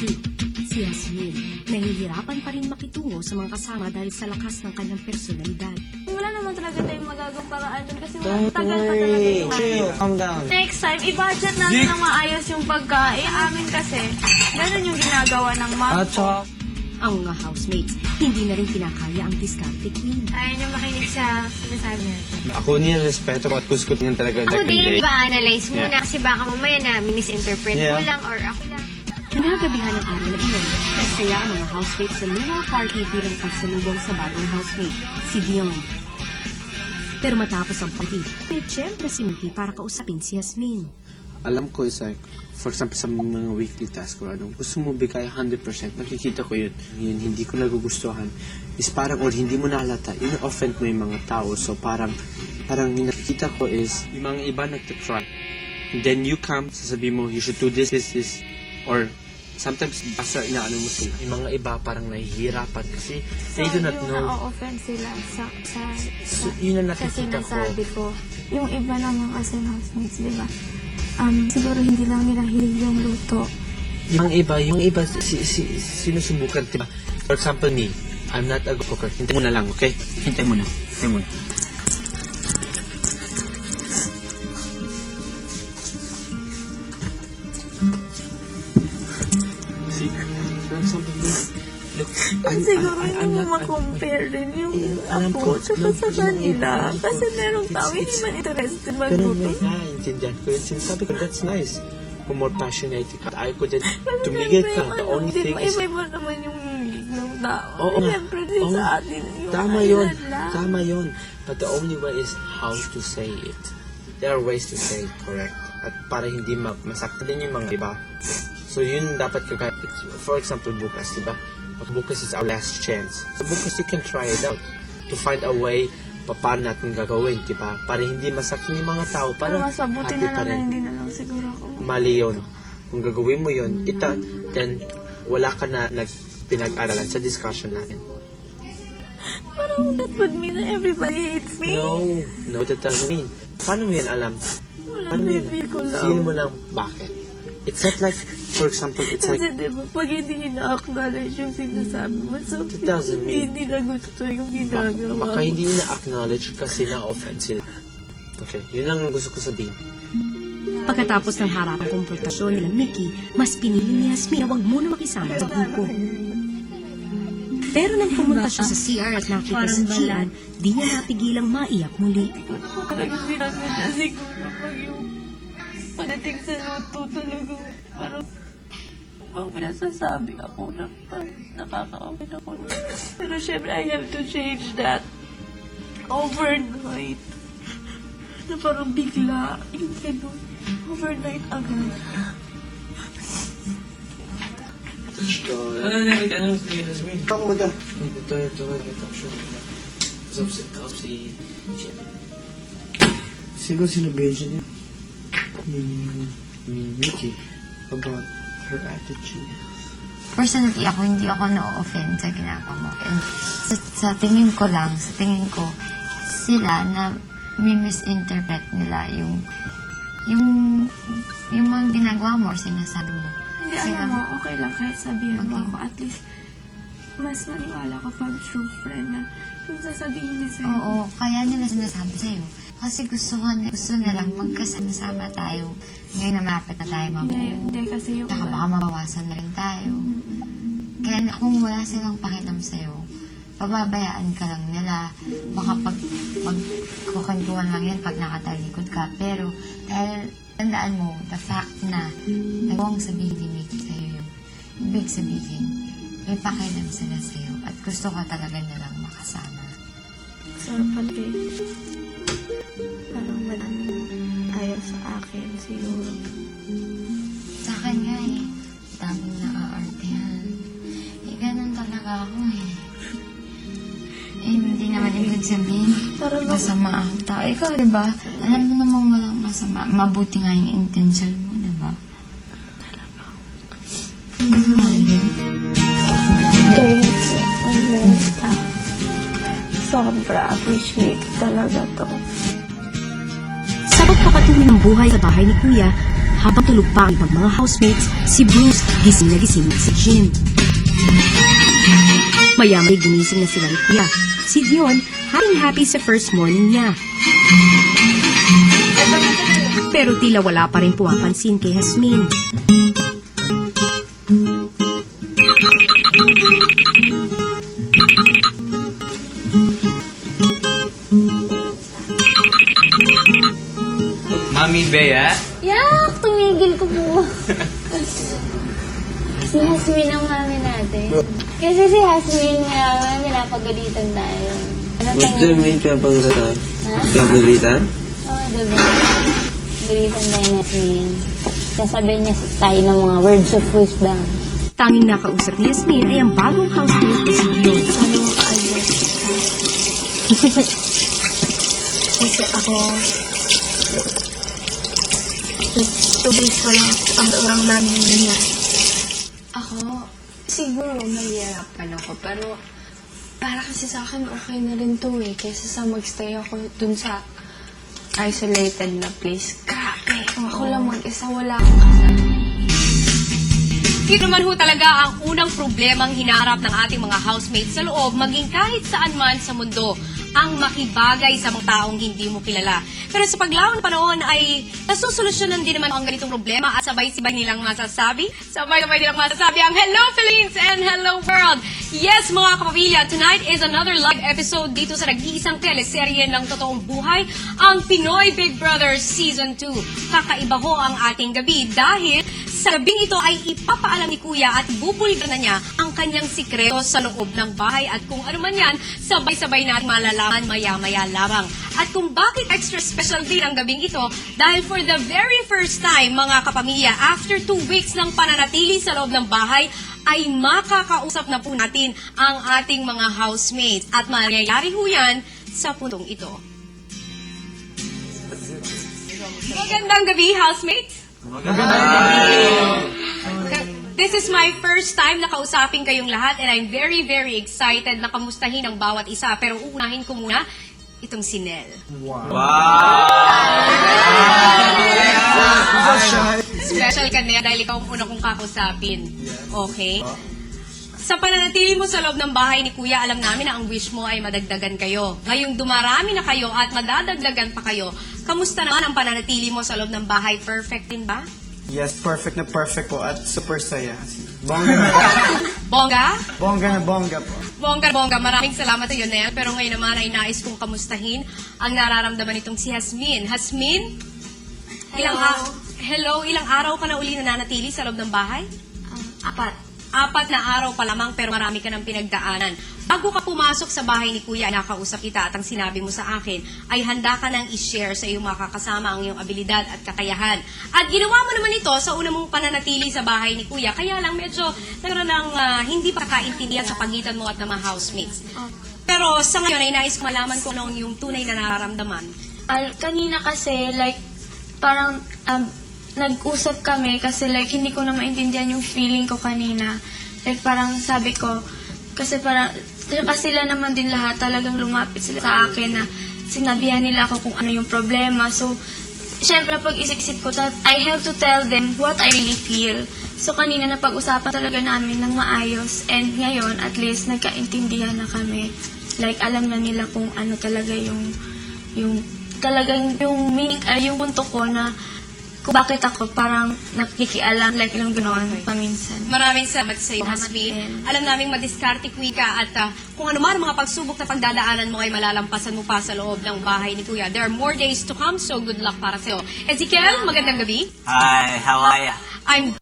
issue. Si Yasmin, nahihirapan pa rin makitungo sa mga kasama dahil sa lakas ng kanyang personalidad. Wala naman talaga tayong magagawang paraan dun kasi tagal pa talaga yung Calm down. Next time, i-budget natin ng maayos yung pagkain. Amin kasi, ganun yung ginagawa ng mom At ko. saka, Ang mga housemates, hindi na rin kinakaya ang diskarte queen. Ayaw niyo makinig sa sinasabi natin. ako niya-respeto ko at gusto ko niyan talaga. Ako din, nag-relate. iba-analyze muna Yeah. kasi baka mamaya na misinterpret Yeah. ko lang or ako lang. Nanagabihan ng araw na iyon, nagsaya ang mga housemates sa luau party bilang pagsalubong sa bagong housemate, si Dion. Pero matapos ang party, may siyempre si Mickey para kausapin si Yasmin. Alam ko is like, for example, sa mga weekly task ko, gusto mo bigay 100%, nakikita ko yun. Yun, hindi ko nagugustuhan. Is parang, or hindi mo nahalata, ina-offend mo yung mga tao. So parang yung nakikita ko is, yung mga iba nagtatry. Then you come, sasabihin mo, you should do this, or sometimes basta inaano mo sila. Yung mga iba parang nahihirapan kasi they do not know. Na-offend sila So, yun ang sa nakikita ko. sinasabi ko. Yung iba naman kasi housemates, di ba? Siguro hindi lang nila hilig yung luto. Yung iba, sinusubukan, diba? For example, me, I'm not a good cooker. Hintay mo na lang, okay? Hintay mo na. See, for example, me, look, Siguro hindi mo ma-compare rin yung alam ko, ako tsaka sa kanila. Kasi merong tao hindi man interested pero magluto. may naiintindihan ko yun. Sinasabi ko, that's nice. Kung more passionate ka, ayaw ko din tumigil ka. The only thing is, Iba-iba naman yung need ng tao. Oo nga. Siyempre din Oo sa nga. atin. Yung Tama yun. But the only way is how to say it. There are ways to say it correct. At para hindi masakta din yung mga iba. So yun dapat kagaya. For example, bukas, diba? Bukas is our last chance. So bukas you can try it out. To find a way paano natin gagawin, diba? Para hindi masaktan yung mga tao. Pero Para mas mabuti happy na pa lang na rin. hindi na lang siguro ako. Mali yun. Kung gagawin mo yun, then wala ka na pinag-aralan sa discussion natin. Parang that would mean that everybody hates me. No, that doesn't mean. Paano mo yan alam? Wala, Paano mo yan? feel ko lang. Feel mo lang bakit. It's not like, for example, it's like, Kasi diba, pag hindi ina-acknowledge yung sinasabi mo, so It doesn't mean- hindi nila gusto yung ginagawa. baka hindi na-acknowledge kasi na-offend sila. Okay, yun lang ang gusto ko sabihin. Pagkatapos ng harapang konfrontasyon nila Mickey, mas pinili ni Yasmin na huwag muna makisama sa grupo. Pero nang pumunta siya sa CR at nakita si Gian, di niya napigilang maiyak muli. Parang sinabi na siguro pag yung pagdating sa luto talaga, parang pag nasasabi ako na nakakawin ako na. Pero syempre, I have to change that overnight. Na parang bigla, yung ganun. Overnight agad. Ako ba? Ito. Siguro sinabihin siya niya ni Mickey about her attitude. Personally, hindi ako na-offend sa ginagawa mo. And sa tingin ko, sila na misinterpret nila yung mga ginagawa mo or sinasabi mo. Hindi, alam mo, okay lang kahit sabihin mo ako. At least, mas maniwala ka pag true friend na yung sasabihin niya sa'yo. Oo, kaya nila sinasabi sa'yo. Kasi gusto nilang magkasama-sama tayo. Ngayon na malapit na tayo mabuo. Hindi kasi yung Saka baka mabawasan na rin tayo. Kaya kung wala silang pakialam sa'yo, pababayaan ka lang nila. Baka magkukwentuhan lang yan pag nakatalikod ka. Pero dahil tandaan mo, the fact na nagawang sabihin ni Mickey sa'yo yung ibig sabihin, may pakialam sila sa'yo at gusto ka talaga nilang makasama. sarap pala eh. Parang maraming ayaw sa akin siguro. Sa akin nga daming naaartehan. Ganun talaga ako hindi naman ibig sabihin masama ang tao. Ikaw, diba? Alam mo namang walang masama. Mabuti nga yung intention mo, diba? Sobra appreciate talaga to. Sa pagpapatuloy ng buhay sa bahay ni Kuya, Habang tulog pa ang ibang mga housemates, si Bruce gising na gising sa gym. Maya-may gumising na sila ni Kuya. Si Dion, happy sa first morning niya. Pero tila wala pa rin pumapansin kay Jasmine. Mami Bea? Yak! Tumigil ko po. Si Hasmin ang mami natin. Kasi si Hasmin nga, pinapagalitan tayo. Ano What do you mean pinapagalitan? Ha? Pinapagalitan? Oo, diba? Galitan tayo ni Hasmin. Sasabihin niya tayo ng mga words of wisdom. Tanging nakausap ni Jasmine ay ang bagong housemate na si Dion. Kasi ako, 2 days pa lang ang orang namin ganyan. Ako, siguro mahihirapan ako, pero para kasi sa akin okay na rin to eh. Kaysa sa magstay ako dun sa isolated na place. Grabe, ako lang mag-isa, wala akong kasama. Ito naman ho talaga ang unang problemang hinaharap ng ating mga housemates sa loob, maging kahit saan man sa mundo, ang makibagay sa mga taong hindi mo kilala. Pero sa paglawan ng panahon ay nasusolusyonan din naman ang ganitong problema at sabay-sabay nilang masasabi ang Hello Philippines and Hello World! Yes, mga kapamilya, tonight is another live episode dito sa nag-iisang teleserye ng totoong buhay, ang Pinoy Big Brother Season 2. Kakaiba ho ang ating gabi dahil sa gabing ito ay ipapaalam ni Kuya at bubulgar na niya ang kanyang sikreto sa loob ng bahay at kung ano man yan, sabay-sabay natin malalaman maya-maya lamang. At kung bakit extra special din ang gabing ito, dahil for the very first time, mga kapamilya, after 2 weeks ng pananatili sa loob ng bahay, ay makakausap na po natin ang ating mga housemates. At mangyayari ho yan sa puntong ito. Magandang gabi, housemates! This is my first time na kausapin kayong lahat and I'm very, very excited na kamustahin ang bawat isa. Pero uunahin ko muna itong si Nel. Special ka, Nel, dahil ikaw ang una kong kakausapin. Okay? Sa pananatili mo sa loob ng bahay ni Kuya, alam namin na ang wish mo ay madagdagan kayo. Ngayong dumarami na kayo at madadagdagan pa kayo, kamusta naman ang pananatili mo sa loob ng bahay? Perfect din ba? Yes, perfect na perfect po at super saya. Bongga na. Bongga? Bongga na bongga po. Bongga. Maraming salamat sa iyo, Nel. Pero ngayon naman ay nais kong kamustahin ang nararamdaman nitong si Jasmine. Jasmine? Ilang araw ka na uli nananatili sa loob ng bahay? 4 na araw pa lamang pero marami ka ng pinagdaanan. Bago ka pumasok sa bahay ni Kuya, nakausap kita at ang sinabi mo sa akin ay handa ka nang i-share sa iyong makakasama ang iyong abilidad at kakayahan. At ginawa mo naman ito sa una mong pananatili sa bahay ni Kuya. Kaya lang medyo nagkaroon ng hindi pa kaintindihan sa pagitan mo at ng mga housemates. Pero sa ngayon ay nais ko malaman kung ano yung tunay na nararamdaman. Kanina kasi, like, parang nag-usap kami kasi like hindi ko na maintindihan yung feeling ko kanina. Like parang sabi ko, kasi parang sila naman din lahat talagang lumapit sila sa akin na sinabihan nila ako kung ano yung problema. So, syempre pag isip-isip ko, I have to tell them what I really feel. So, kanina napag-usapan talaga namin ng maayos and ngayon at least nagkaintindihan na kami. Like alam na nila kung ano talaga yung talagang yung meaning, yung punto ko na kung bakit ako parang nakikialam, like yung gano'n paminsan. Maraming salamat sa iyo, Jasmine. Alam namin madiskarte ka at kung ano man ang mga pagsubok na pagdadaanan mo ay malalampasan mo pa sa loob ng bahay ni Kuya. There are more days to come, so good luck para sa iyo. Ezekiel, magandang gabi. Hi, how are ya? I'm